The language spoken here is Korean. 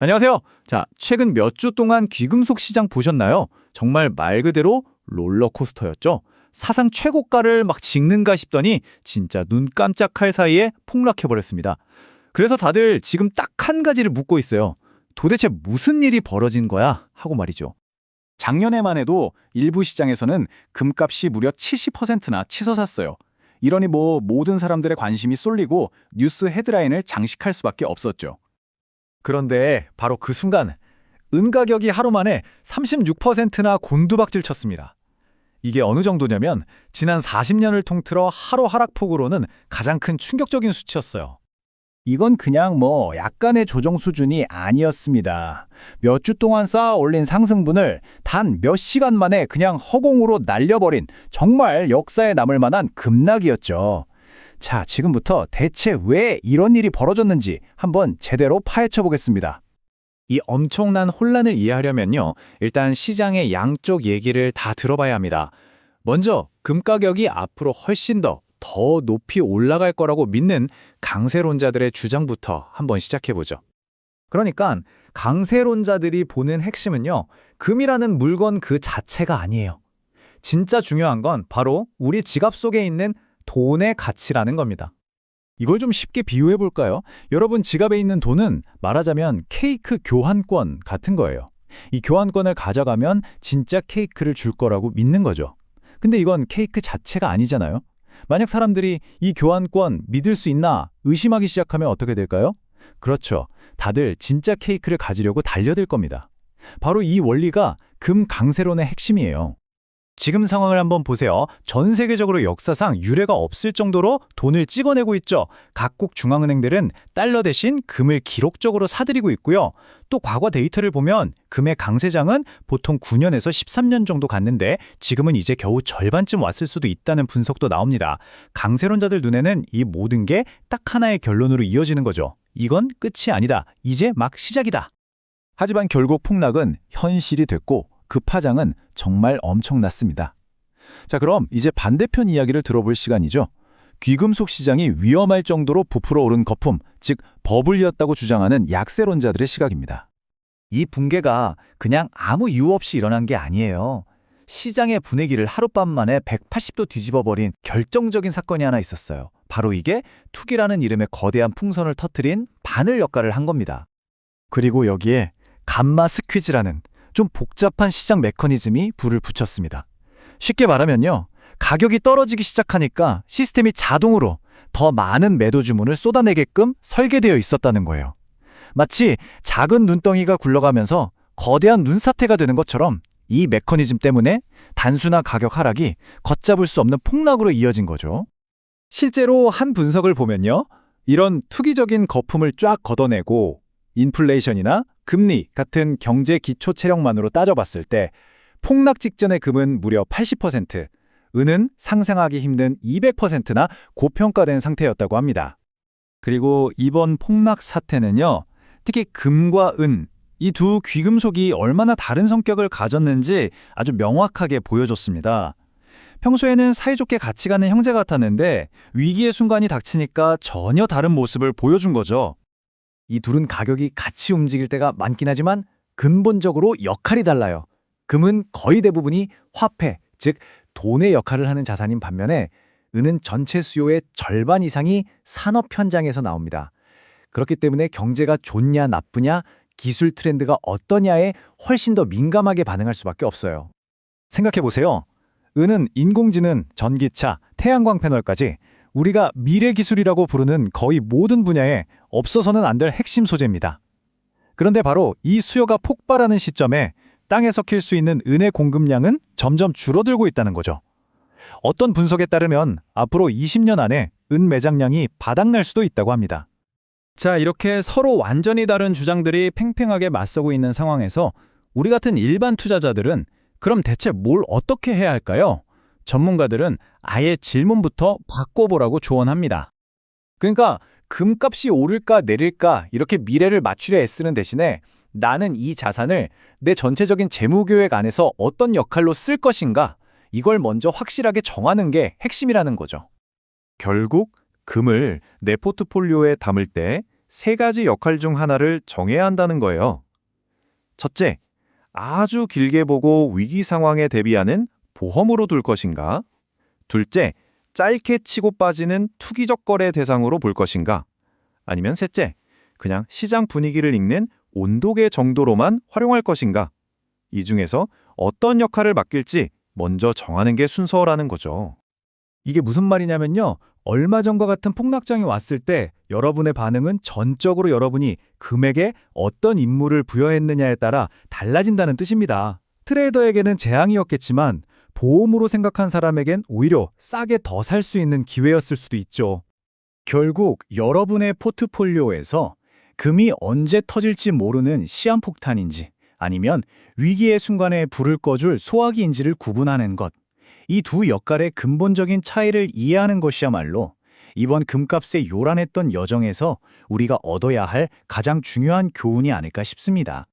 안녕하세요. 자, 최근 몇 주 동안 귀금속 시장 보셨나요? 정말 말 그대로 롤러코스터였죠. 사상 최고가를 막 찍는가 싶더니 진짜 눈 깜짝할 사이에 폭락해버렸습니다. 그래서 다들 지금 딱 한 가지를 묻고 있어요. 도대체 무슨 일이 벌어진 거야? 하고 말이죠. 작년에만 해도 일부 시장에서는 금값이 무려 70%나 치솟았어요. 이러니 모든 사람들의 관심이 쏠리고 뉴스 헤드라인을 장식할 수밖에 없었죠. 그런데 바로 그 순간 은 가격이 하루 만에 36%나 곤두박질 쳤습니다. 이게 어느 정도냐면 지난 40년을 통틀어 하루 하락폭으로는 가장 큰 충격적인 수치였어요. 이건 그냥 약간의 조정 수준이 아니었습니다. 몇 주 동안 쌓아 올린 상승분을 단 몇 시간 만에 그냥 허공으로 날려버린 정말 역사에 남을 만한 급락이었죠. 자, 지금부터 대체 왜 이런 일이 벌어졌는지 한번 제대로 파헤쳐 보겠습니다. 이 엄청난 혼란을 이해하려면요, 일단 시장의 양쪽 얘기를 다 들어봐야 합니다. 먼저 금 가격이 앞으로 훨씬 더 높이 올라갈 거라고 믿는 강세론자들의 주장부터 한번 시작해보죠. 그러니까 강세론자들이 보는 핵심은요, 금이라는 물건 그 자체가 아니에요. 진짜 중요한 건 바로 우리 지갑 속에 있는 돈의 가치라는 겁니다. 이걸 좀 쉽게 비유해 볼까요? 여러분 지갑에 있는 돈은 말하자면 케이크 교환권 같은 거예요. 이 교환권을 가져가면 진짜 케이크를 줄 거라고 믿는 거죠. 근데 이건 케이크 자체가 아니잖아요. 만약 사람들이 이 교환권 믿을 수 있나 의심하기 시작하면 어떻게 될까요? 그렇죠. 다들 진짜 케이크를 가지려고 달려들 겁니다. 바로 이 원리가 금 강세론의 핵심이에요. 지금 상황을 한번 보세요. 전 세계적으로 역사상 유례가 없을 정도로 돈을 찍어내고 있죠. 각국 중앙은행들은 달러 대신 금을 기록적으로 사들이고 있고요. 또 과거 데이터를 보면 금의 강세장은 보통 9년에서 13년 정도 갔는데 지금은 이제 겨우 절반쯤 왔을 수도 있다는 분석도 나옵니다. 강세론자들 눈에는 이 모든 게 딱 하나의 결론으로 이어지는 거죠. 이건 끝이 아니다. 이제 막 시작이다. 하지만 결국 폭락은 현실이 됐고 그 파장은 정말 엄청났습니다. 자, 그럼 이제 반대편 이야기를 들어볼 시간이죠. 귀금속 시장이 위험할 정도로 부풀어 오른 거품, 즉 버블이었다고 주장하는 약세론자들의 시각입니다. 이 붕괴가 그냥 아무 이유 없이 일어난 게 아니에요. 시장의 분위기를 하룻밤 만에 180도 뒤집어버린 결정적인 사건이 하나 있었어요. 바로 이게 투기라는 이름의 거대한 풍선을 터뜨린 바늘 역할을 한 겁니다. 그리고 여기에 감마 스퀴즈라는 좀 복잡한 시장 메커니즘이 불을 붙였습니다. 쉽게 말하면요, 가격이 떨어지기 시작하니까 시스템이 자동으로 더 많은 매도 주문을 쏟아내게끔 설계되어 있었다는 거예요. 마치 작은 눈덩이가 굴러가면서 거대한 눈사태가 되는 것처럼 이 메커니즘 때문에 단순한 가격 하락이 걷잡을 수 없는 폭락으로 이어진 거죠. 실제로 한 분석을 보면요, 이런 투기적인 거품을 쫙 걷어내고 인플레이션이나 금리 같은 경제 기초 체력만으로 따져봤을 때 폭락 직전의 금은 무려 80%, 은은 상상하기 힘든 200%나 고평가된 상태였다고 합니다. 그리고 이번 폭락 사태는요, 특히 금과 은, 이 두 귀금속이 얼마나 다른 성격을 가졌는지 아주 명확하게 보여줬습니다. 평소에는 사이좋게 같이 가는 형제 같았는데 위기의 순간이 닥치니까 전혀 다른 모습을 보여준 거죠. 이 둘은 가격이 같이 움직일 때가 많긴 하지만 근본적으로 역할이 달라요. 금은 거의 대부분이 화폐, 즉 돈의 역할을 하는 자산인 반면에 은은 전체 수요의 절반 이상이 산업 현장에서 나옵니다. 그렇기 때문에 경제가 좋냐 나쁘냐, 기술 트렌드가 어떠냐에 훨씬 더 민감하게 반응할 수밖에 없어요. 생각해보세요. 은은 인공지능, 전기차, 태양광 패널까지 우리가 미래 기술이라고 부르는 거의 모든 분야에 없어서는 안 될 핵심 소재입니다. 그런데 바로 이 수요가 폭발하는 시점에 땅에서 킬 수 있는 은의 공급량은 점점 줄어들고 있다는 거죠. 어떤 분석에 따르면 앞으로 20년 안에 은 매장량이 바닥날 수도 있다고 합니다. 자, 이렇게 서로 완전히 다른 주장들이 팽팽하게 맞서고 있는 상황에서 우리 같은 일반 투자자들은 그럼 대체 뭘 어떻게 해야 할까요? 전문가들은 아예 질문부터 바꿔보라고 조언합니다. 그러니까 금값이 오를까 내릴까 이렇게 미래를 맞추려 애쓰는 대신에 나는 이 자산을 내 전체적인 재무계획 안에서 어떤 역할로 쓸 것인가, 이걸 먼저 확실하게 정하는 게 핵심이라는 거죠. 결국 금을 내 포트폴리오에 담을 때 세 가지 역할 중 하나를 정해야 한다는 거예요. 첫째, 아주 길게 보고 위기 상황에 대비하는 보험으로 둘 것인가? 둘째, 짧게 치고 빠지는 투기적 거래 대상으로 볼 것인가? 아니면 셋째, 그냥 시장 분위기를 읽는 온도계 정도로만 활용할 것인가? 이 중에서 어떤 역할을 맡길지 먼저 정하는 게 순서라는 거죠. 이게 무슨 말이냐면요. 얼마 전과 같은 폭락장이 왔을 때 여러분의 반응은 전적으로 여러분이 금액에 어떤 임무를 부여했느냐에 따라 달라진다는 뜻입니다. 트레이더에게는 재앙이었겠지만 보험으로 생각한 사람에겐 오히려 싸게 더 살 수 있는 기회였을 수도 있죠. 결국 여러분의 포트폴리오에서 금이 언제 터질지 모르는 시한폭탄인지 아니면 위기의 순간에 불을 꺼줄 소화기인지를 구분하는 것. 이 두 역할의 근본적인 차이를 이해하는 것이야말로 이번 금값의 요란했던 여정에서 우리가 얻어야 할 가장 중요한 교훈이 아닐까 싶습니다.